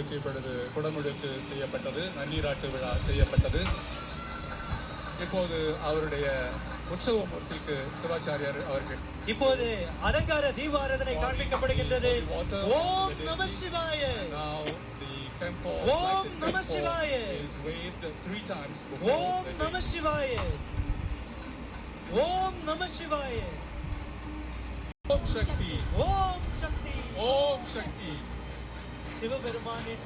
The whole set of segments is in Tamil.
அவருக்கு இப்பொழுது குடமுழுக்கு செய்யப்பட்டது, நன்னீராட்டு விழா செய்யப்பட்டது. இப்போது அவருடைய உற்சவ மூர்த்திக்கு சிவாச்சாரியார் அவர்கள் இப்போது அலங்கார தீபாராதனை காண்பிக்கப்படுகின்றது. ஓம் நம சிவாய. ஓம் நம சிவாய. ஓம் நம சிவாய. ஓம் நம சிவாய. ஓம் சக்தி. ஓம் சக்தி. ஓம் சக்தி. சிவபெருமானின்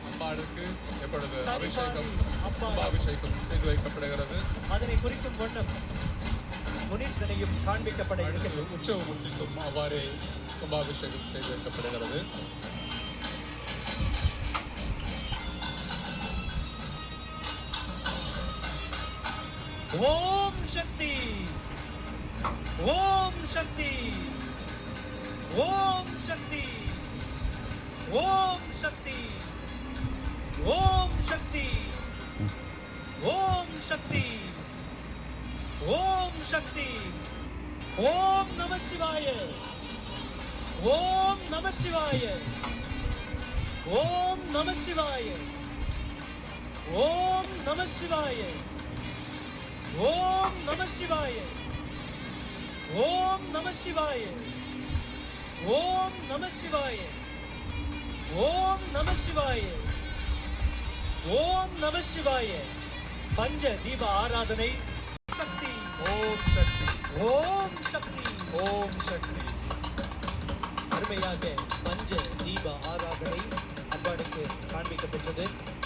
அம்பாளுக்கு எப்பொழுது அபிஷேகம் செய்து வைக்கப்படுகிறது. அதனை குறிக்கும் வண்ணம் முனீஸ்வரனையும் காண்பிக்கப்பட இருக்கிறது. உற்சவ மூர்த்திக்கும் அவ்வாறே கும்பாபிஷேகம் செய்து வைக்கப்படுகிறது. ஓம் சக்தி. ஓம் சக்தி. ஓம் சக்தி. ஓம் சக்தி. ஓம் சக்தி. ஓம் சக்தி. ஓம் சக்தி. ஓம் நம சிவாய. ஓம் நம சிவாய. ஓம் நம சிவாய. ஓம் நம சிவாய. ஓம் நம சிவாய. ஓம் நம சிவாய. ஓம் நம சிவாய. ஓம் நம சிவாய. ஓம் நம சிவாய. பஞ்ச தீப ஆராதனை. சக்தி. ஓம் சக்தி. ஓம் சக்தி. ஓம் சக்தி. அருமையாக பஞ்ச தீப ஆராதனை அம்பாளுக்கு காண்பிக்கப்பட்டது.